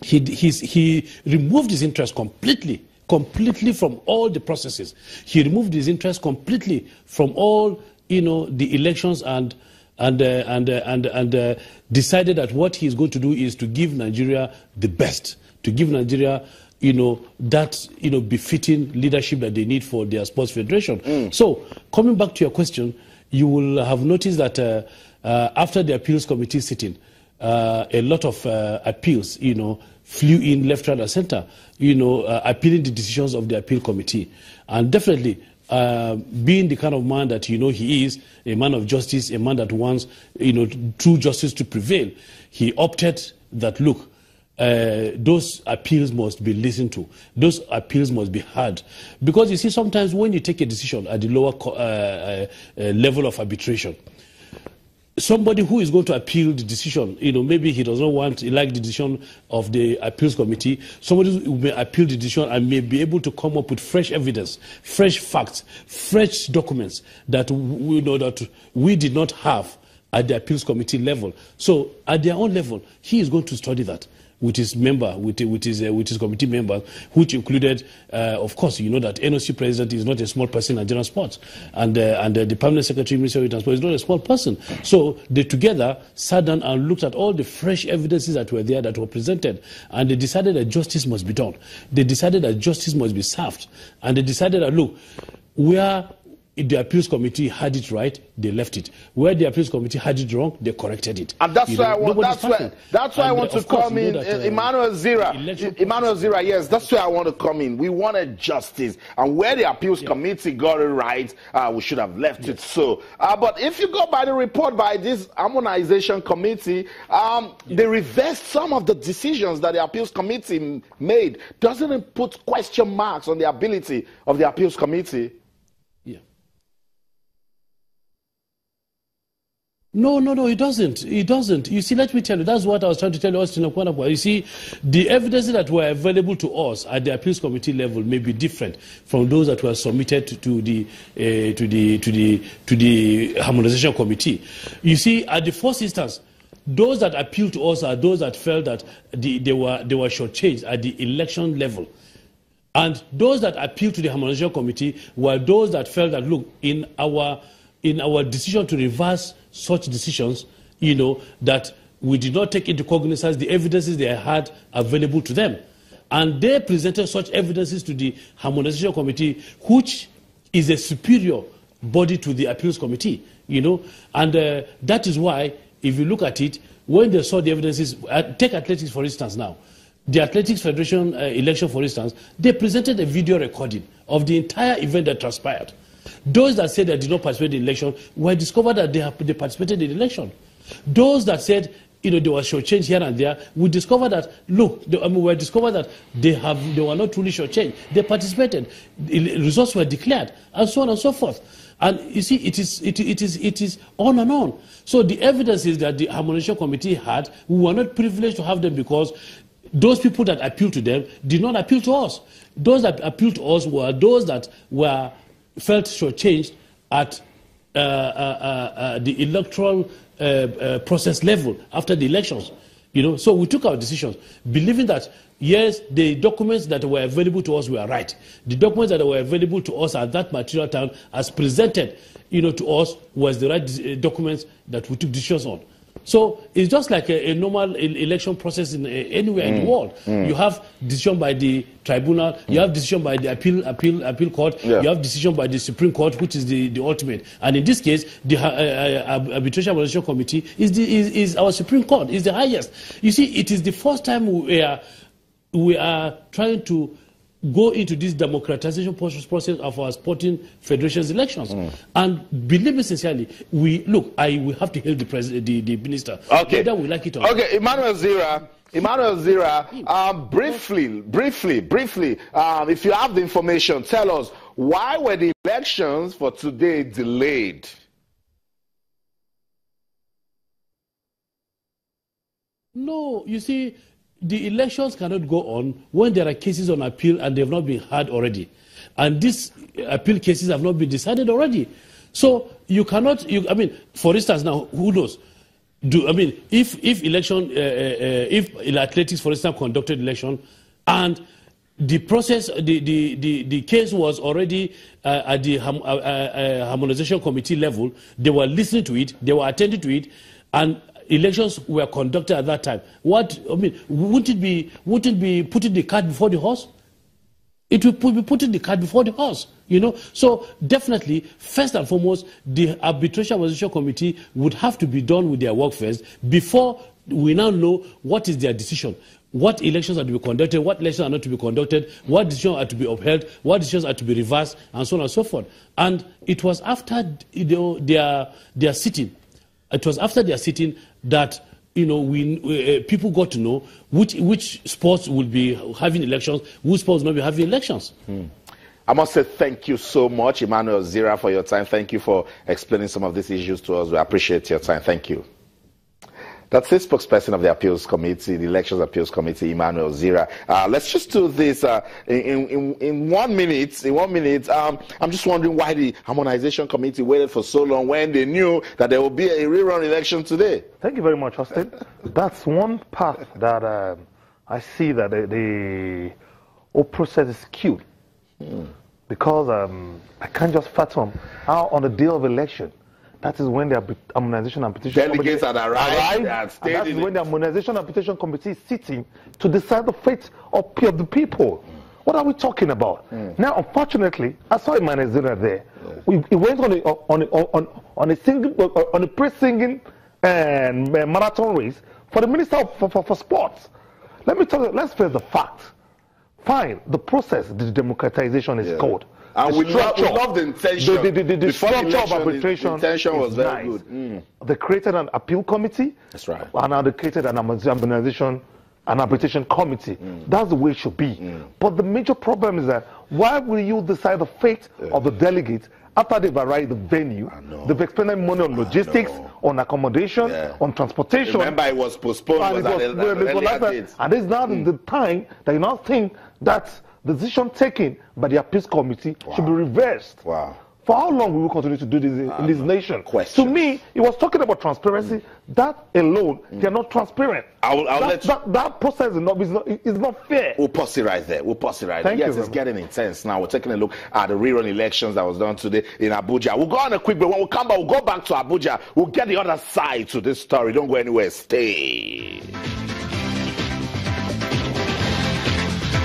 he removed his interest completely from all the processes. He removed his interest completely from all, the elections and decided that what he's going to do is to give Nigeria the best, to give Nigeria, that, befitting leadership that they need for their sports federation. So, coming back to your question, you will have noticed that after the appeals committee sitting, a lot of appeals, flew in left, right, and center, appealing the decisions of the appeal committee. And definitely, being the kind of man that he is, a man of justice, a man that wants true justice to prevail, he opted that, look, those appeals must be listened to. Those appeals must be heard. Because you see, sometimes when you take a decision at the lower level of arbitration, somebody who is going to appeal the decision, maybe he does not like the decision of the appeals committee. Somebody who may appeal the decision and may be able to come up with fresh evidence, fresh facts, fresh documents that we did not have at the appeals committee level. So at their own level, he is going to study that with his committee members, which included, of course, that NOC president is not a small person in Nigerian sports, and the permanent secretary, Minister of Transport, is not a small person. So they together sat down and looked at all the fresh evidences that were there, that were presented, and they decided that justice must be done. They decided that justice must be served, and they decided that, look, where the appeals committee had it right, they left it. Where the appeals committee had it wrong, they corrected it. And that's why I want to come in, Emmanuel Zira. Emmanuel Zira, yes, that's where I want to come in. We wanted justice, and where the appeals committee got it right, we should have left it so. But if you go by the report by this harmonization committee, they reversed some of the decisions that the appeals committee made. Doesn't it put question marks on the ability of the appeals committee? No, it doesn't. It doesn't. You see, let me tell you, that's what I was trying to tell you, Austin Okwanakwa. You see, the evidences that were available to us at the appeals committee level may be different from those that were submitted to the harmonization committee. You see, at the first instance, those that appealed to us are those that felt that they were shortchanged at the election level. And those that appealed to the harmonization committee were those that felt that, look, in our decision to reverse such decisions, that we did not take into cognizance the evidences they had available to them. And they presented such evidences to the harmonization committee, which is a superior body to the appeals committee, And that is why, if you look at it, when they saw the evidences, take athletics, for instance, now. The Athletics Federation election, for instance, they presented a video recording of the entire event that transpired. Those that said they did not participate in the election were discovered that they participated in the election. Those that said they were shortchanged here and there, we discovered that, look, we discovered that they were not truly shortchanged. They participated. The results were declared, and so on and so forth. And you see, it is on and on. So the evidences that the harmonization committee had, we were not privileged to have them because those people that appealed to them did not appeal to us. Those that appealed to us were those that felt shortchanged at the electoral process level after the elections. So we took our decisions, believing that, yes, the documents that were available to us were right. The documents that were available to us at that material time, as presented, to us, was the right documents that we took decisions on. So it's just like a normal election process anywhere in the world. You have decision by the tribunal, you have decision by the appeal court, you have decision by the Supreme Court, which is the ultimate. And in this case, the Arbitration Harmonization Committee is our Supreme Court, is the highest. You see, it is the first time we are trying to go into this democratization process of our sporting federations elections. And believe me sincerely, we have to hail the minister. Okay. Whether we like it or not. Okay, Emmanuel Zira, briefly, if you have the information, tell us, why were the elections for today delayed? No, you see, the elections cannot go on when there are cases on appeal and they have not been heard already. And these appeal cases have not been decided already. So you cannot, for instance now, who knows? if election, if athletics, for instance, conducted election, and the process, the case was already at the harmonization committee level, they were listening to it, they were attending to it, and elections were conducted at that time. Wouldn't it be putting the cart before the horse? It will be putting the cart before the horse, So definitely, first and foremost, the Arbitration Harmonization Committee would have to be done with their work first before we now know what is their decision. What elections are to be conducted, what elections are not to be conducted, what decisions are to be upheld, what decisions are to be reversed, and so on and so forth. And it was after their sitting, that people got to know which sports will be having elections, which sports will not be having elections. I must say thank you so much, Emmanuel Zira, for your time. Thank you for explaining some of these issues to us. We appreciate your time. Thank you. That's the spokesperson of the Appeals Committee, the Elections Appeals Committee, Emmanuel Zira. Let's just do this in 1 minute. I'm just wondering why the Harmonization Committee waited for so long when they knew that there will be a rerun election today. Thank you very much, Austin. That's one path that I see that the whole process is skewed. Because I can't just fathom how on the day of election, that is when the Harmonization and Petition Delegates had arrived. That is when the Harmonization and Petition Committee is sitting to decide the fate of the people. What are we talking about? Now, unfortunately, I saw Emmanuel Zira there. He went on a pre-singing and marathon race for the Minister for Sports. Let me tell you, let's face the facts. Fine, the process, the democratization is called. And we love the intention. The structure of arbitration the intention was very nice. Good. They created an appeal committee. That's right. And now they created an harmonization and arbitration committee. That's the way it should be. But the major problem is that why will you decide the fate of the delegates after they've arrived at the venue? They've expended money on logistics, on accommodation, on transportation. Remember, it was postponed. And it's now the time that you now think that the decision taken by the appeals committee should be reversed. Wow. For how long will we continue to do this in this nation? Questions. To me, he was talking about transparency. That alone, they're not transparent. That process is not fair. We'll pause it right there. Yes, it's getting intense now. We're taking a look at the rerun elections that was done today in Abuja. We'll go on a quick break. When we come back, we'll go back to Abuja. We'll get the other side to this story. Don't go anywhere. Stay.